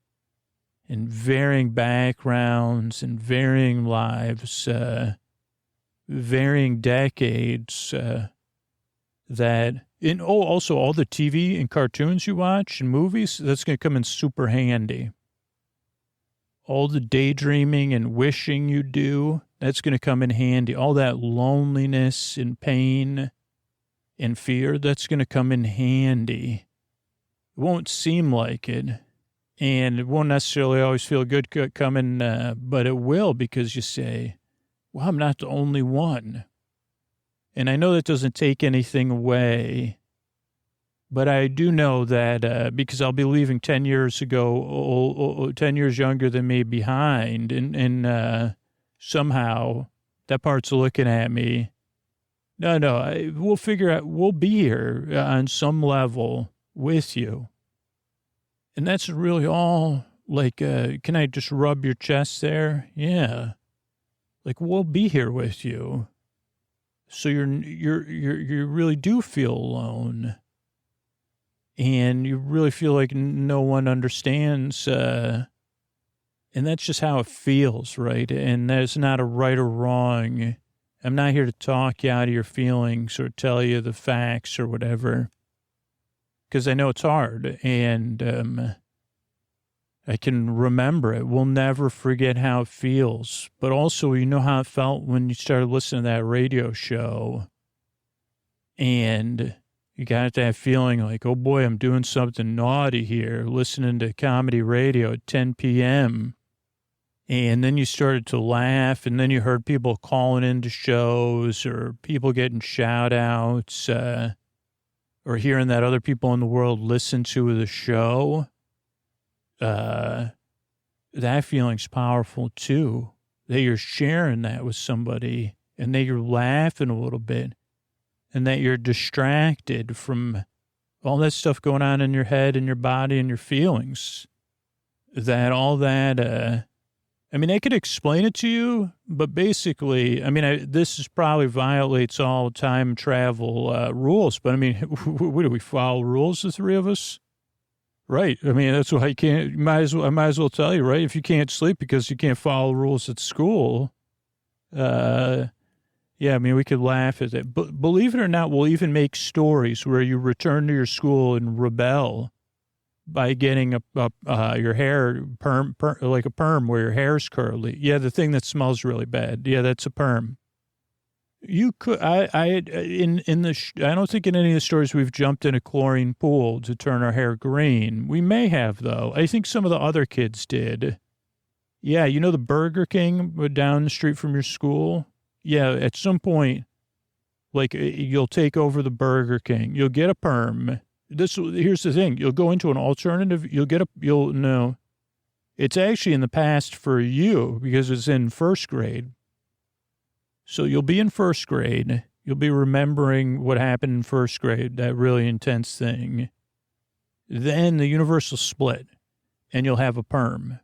varying backgrounds and varying lives, varying decades, also all the TV and cartoons you watch and movies, that's going to come in super handy. All the daydreaming and wishing you do, that's going to come in handy. All that loneliness and pain and fear, that's going to come in handy. It won't seem like it, and it won't necessarily always feel good coming, but it will, because you say, well, I'm not the only one. And I know that doesn't take anything away, but I do know that because I'll be leaving 10 years ago, 10 years younger than me behind, and somehow that part's looking at me. No, we'll figure out, we'll be here on some level with you. And that's really all, like, can I just rub your chest there? Yeah. Like, we'll be here with you. So you really do feel alone. And you really feel like no one understands, and that's just how it feels, right? And there's not a right or wrong. I'm not here to talk you out of your feelings or tell you the facts or whatever, because I know it's hard, and I can remember it. We'll never forget how it feels. But also, you know how it felt when you started listening to that radio show, and you got that feeling like, oh boy, I'm doing something naughty here, listening to comedy radio at 10 p.m., and then you started to laugh, and then you heard people calling into shows or people getting shout outs, or hearing that other people in the world listen to the show. That feeling's powerful too. That you're sharing that with somebody, and that you're laughing a little bit, and that you're distracted from all that stuff going on in your head and your body and your feelings. That all that, I could explain it to you, but basically, this is probably violates all time travel rules, but what do we follow rules, the three of us? Right. That's why you can't, I might as well tell you, right? If you can't sleep because you can't follow rules at school, we could laugh at it. But believe it or not, we'll even make stories where you return to your school and rebel by getting your hair like a perm where your hair's curly. Yeah, the thing that smells really bad. Yeah, that's a perm. You could, I don't think in any of the stories we've jumped in a chlorine pool to turn our hair green. We may have, though. I think some of the other kids did. Yeah, you know the Burger King down the street from your school? Yeah, at some point, like, you'll take over the Burger King. You'll get a perm. Here's the thing. You'll go into an alternative. It's actually in the past for you because it's in first grade. So you'll be in first grade. You'll be remembering what happened in first grade, that really intense thing. Then the universe will split, and you'll have a perm.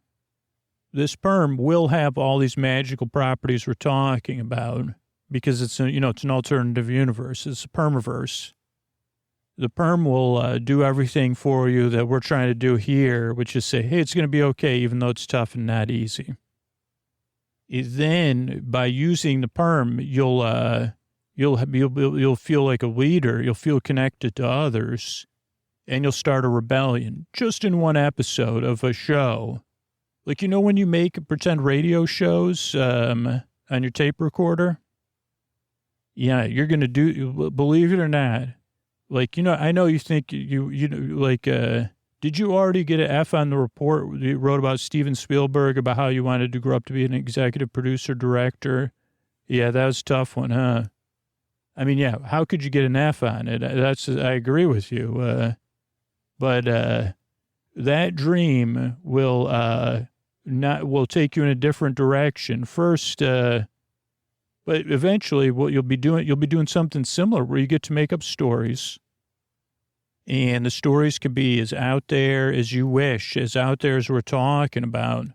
This perm will have all these magical properties we're talking about because it's an alternative universe. It's a permiverse. The perm will do everything for you that we're trying to do here, which is say, hey, it's going to be okay, even though it's tough and not easy. Then, by using the perm, you'll feel like a leader. You'll feel connected to others, and you'll start a rebellion just in one episode of a show. Like, when you make pretend radio shows on your tape recorder? Yeah, you're going to do, believe it or not. Like, I know you think did you already get an F on the report you wrote about Steven Spielberg about how you wanted to grow up to be an executive producer, director? Yeah, that was a tough one, huh? How could you get an F on it? I agree with you. But that dream will take you in a different direction. First, but eventually what you'll be doing something similar where you get to make up stories. And the stories could be as out there as you wish, as out there as we're talking about,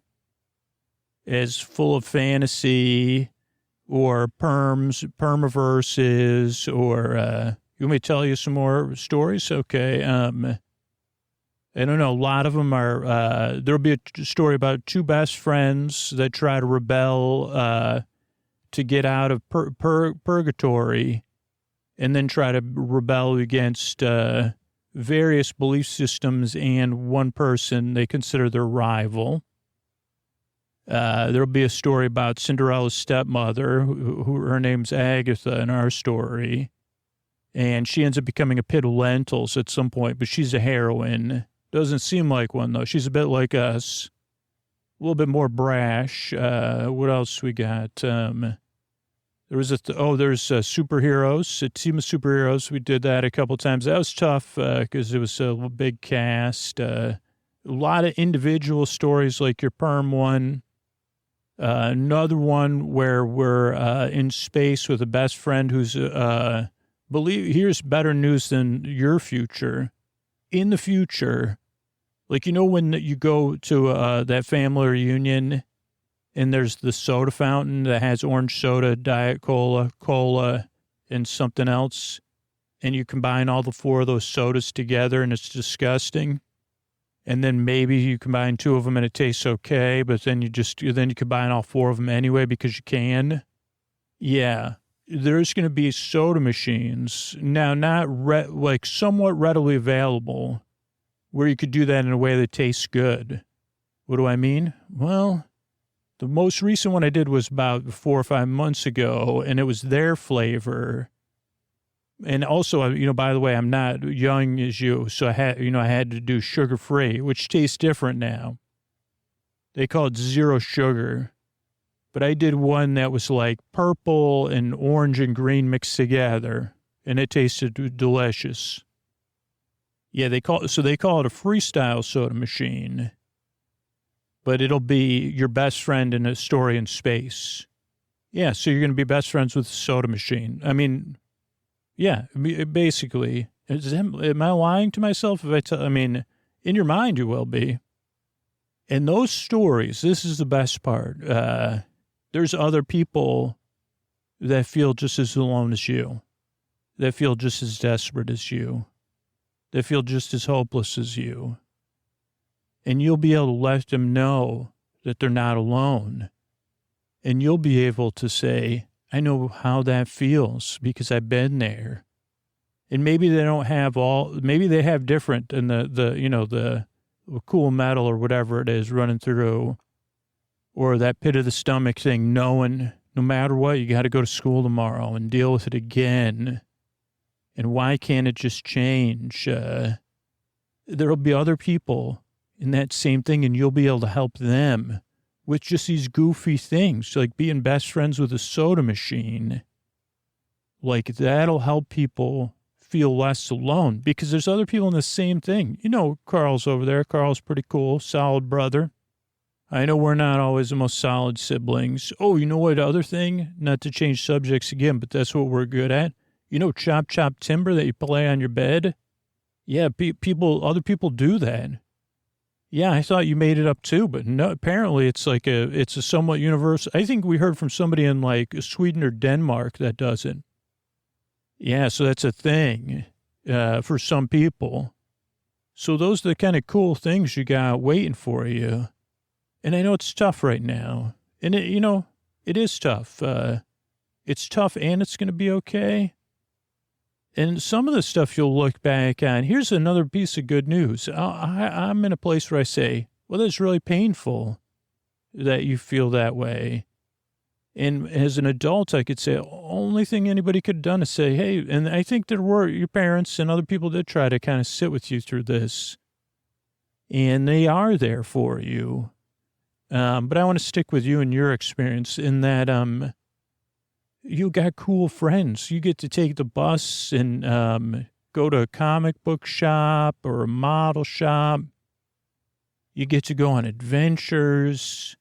as full of fantasy or permiverses or, You want me to tell you some more stories? Okay. I don't know. A lot of them are, there'll be a story about two best friends that try to rebel, to get out of purgatory and then try to rebel against, various belief systems and one person they consider their rival. There'll be a story about Cinderella's stepmother, who her name's Agatha in our story. And she ends up becoming a pit of lentils at some point, but she's a heroine. Doesn't seem like one, though. She's a bit like us. A little bit more brash. What else we got? There's superheroes, a team of superheroes. We did that a couple times. That was tough because it was a big cast. A lot of individual stories like your perm one. Another one where we're in space with a best friend who's, here's better news than your future. In the future, like, when you go to that family reunion and there's the soda fountain that has orange soda, Diet Cola, and something else, and you combine all the four of those sodas together and it's disgusting. And then maybe you combine two of them and it tastes okay, but then you combine all four of them anyway because you can. Yeah. There's going to be soda machines now, not somewhat readily available, where you could do that in a way that tastes good. What do I mean? Well, the most recent one I did was about 4 or 5 months ago, and it was their flavor. And also, by the way, I'm not young as you, so I had to do sugar-free, which tastes different now. They call it zero sugar. But I did one that was like purple and orange and green mixed together, and it tasted delicious. Yeah, they call it a freestyle soda machine, but it'll be your best friend in a story in space. Yeah, so you're going to be best friends with the soda machine. I mean, yeah, basically. Am I lying to myself if I tell? I mean, in your mind you will be. And those stories, this is the best part. There's other people that feel just as alone as you, that feel just as desperate as you, that feel just as hopeless as you. And you'll be able to let them know that they're not alone. And you'll be able to say, I know how that feels because I've been there. And maybe they don't have maybe they have different and the cool metal or whatever it is running through, or that pit of the stomach thing, knowing no matter what, you got to go to school tomorrow and deal with it again. And why can't it just change? There'll be other people in that same thing, and you'll be able to help them with just these goofy things, like being best friends with a soda machine. Like, that'll help people feel less alone because there's other people in the same thing. Carl's over there. Carl's pretty cool, solid brother. I know we're not always the most solid siblings. Oh, you know what other thing? Not to change subjects again, but that's what we're good at. Chop chop timber that you play on your bed? Yeah, other people do that. Yeah, I thought you made it up too, but no, apparently it's a somewhat universal. I think we heard from somebody in like Sweden or Denmark that does it. Yeah, so that's a thing for some people. So those are the kind of cool things you got waiting for you. And I know it's tough right now. And it is tough. It's tough and it's going to be okay. And some of the stuff you'll look back on. Here's another piece of good news. I'm in a place where I say, well, that's really painful that you feel that way. And as an adult, I could say, only thing anybody could have done is say, hey, and I think there were your parents and other people did try to kind of sit with you through this. And they are there for you. But I want to stick with you and your experience in that you got cool friends. You get to take the bus and go to a comic book shop or a model shop. You get to go on adventures.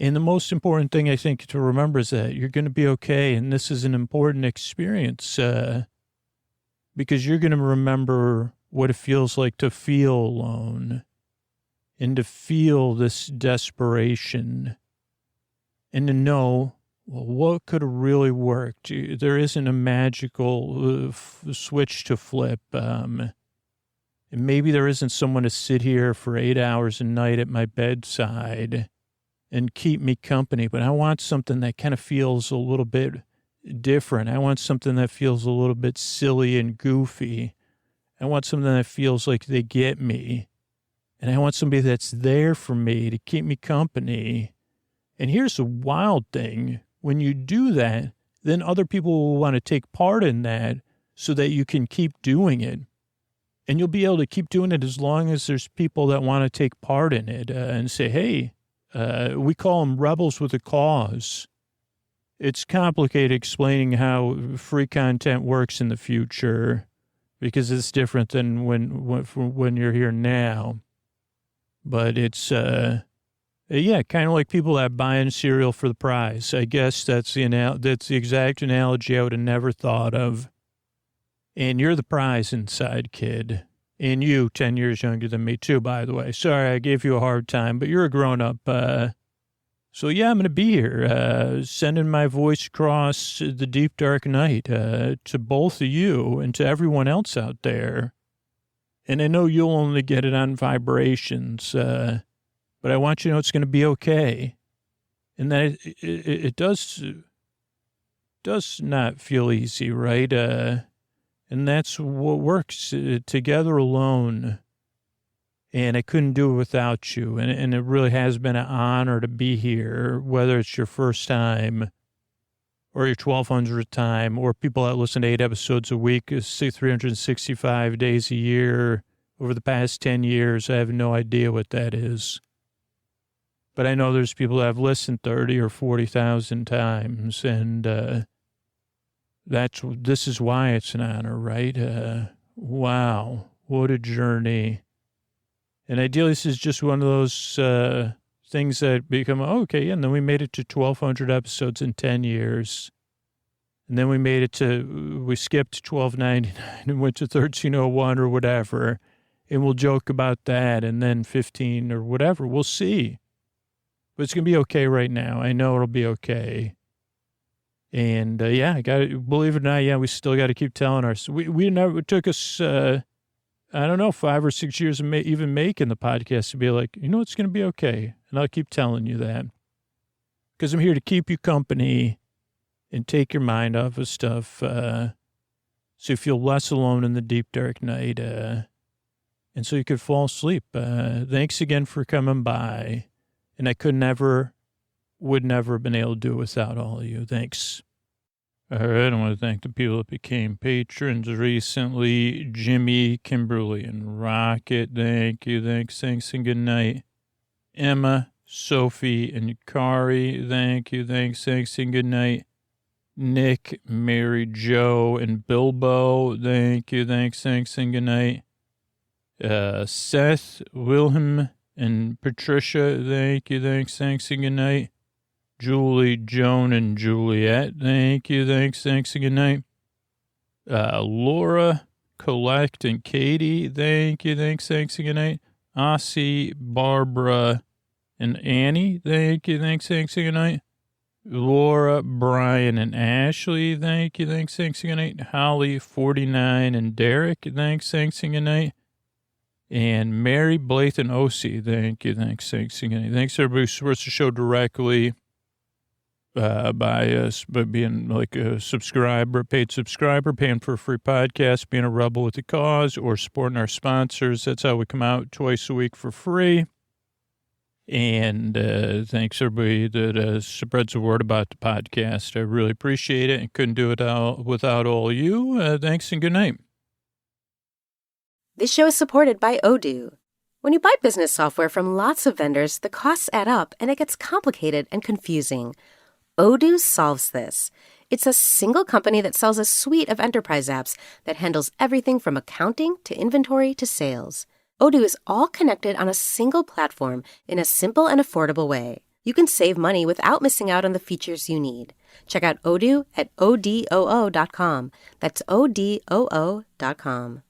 And the most important thing I think to remember is that you're going to be okay. And this is an important experience because you're going to remember what it feels like to feel alone. And to feel this desperation and to know well, what could have really worked? There isn't a magical switch to flip. And maybe there isn't someone to sit here for 8 hours a night at my bedside and keep me company, but I want something that kind of feels a little bit different. I want something that feels a little bit silly and goofy. I want something that feels like they get me. And I want somebody that's there for me to keep me company. And here's the wild thing. When you do that, then other people will want to take part in that so that you can keep doing it. And you'll be able to keep doing it as long as there's people that want to take part in it and say, hey, we call them rebels with a cause. It's complicated explaining how free content works in the future because it's different than when you're here now. But it's, yeah, kind of like people that buying cereal for the prize. I guess that's the exact analogy I would have never thought of. And you're the prize inside, kid. And you, 10 years younger than me, too, by the way. Sorry, I gave you a hard time, but you're a grown-up. So, yeah, I'm going to be here, sending my voice across the deep, dark night to both of you and to everyone else out there. And I know you'll only get it on vibrations, but I want you to know it's going to be okay. And that it does not feel easy, right? And that's what works together alone. And I couldn't do it without you. And it really has been an honor to be here, whether it's your first time or your 1200th time, or people that listen to 8 episodes a week, 365 days a year over the past 10 years. I have no idea what that is. But I know there's people that have listened 30 or 40,000 times, and this is why it's an honor, right? Wow, what a journey. And ideally, this is just one of those things that become, okay, and then we made it to 1,200 episodes in 10 years. And then we skipped 1299 and went to 1301 or whatever. And we'll joke about that, and then 15 or whatever. We'll see. But it's going to be okay right now. I know it'll be okay. And, yeah, believe it or not, yeah, we still got to keep telling ourselves. It took us, 5 or 6 years of even making the podcast to be like, it's going to be okay. And I'll keep telling you that. Because I'm here to keep you company and take your mind off of stuff so you feel less alone in the deep, dark night. And so you could fall asleep. Thanks again for coming by. And I would never have been able to do it without all of you. Thanks. All right, I want to thank the people that became patrons recently. Jimmy, Kimberly, and Rocket, thank you. Thanks, and good night. Emma, Sophie, and Kari, thank you. Thanks, and good night. Nick, Mary Jo, and Bilbo, thank you. Thanks, and good night. Seth, Wilhelm, and Patricia, thank you. Thanks, and good night. Julie, Joan, and Juliet, thank you. Thanks, and good night. Laura, Colette, and Katie, thank you. Thanks, and good night. Ossie, Barbara, and Annie, thank you. Thanks, and good night. Laura, Brian, and Ashley, thank you. Thanks, and good night. Holly, 49, and Derek, thanks, and good night. And Mary, Blythe, and Osi, thank you. Thanks, and good night. Thanks, everybody who supports the show directly by being like a subscriber, paid subscriber, paying for a free podcast, being a rebel with a cause, or supporting our sponsors. That's how we come out twice a week for free. And thanks, everybody that spreads the word about the podcast. I really appreciate it and couldn't do it without all you. Thanks and good night. This show is supported by Odoo. When you buy business software from lots of vendors, the costs add up and it gets complicated and confusing. Odoo solves this. It's a single company that sells a suite of enterprise apps that handles everything from accounting to inventory to sales. Odoo is all connected on a single platform in a simple and affordable way. You can save money without missing out on the features you need. Check out Odoo at odoo.com. That's odoo.com.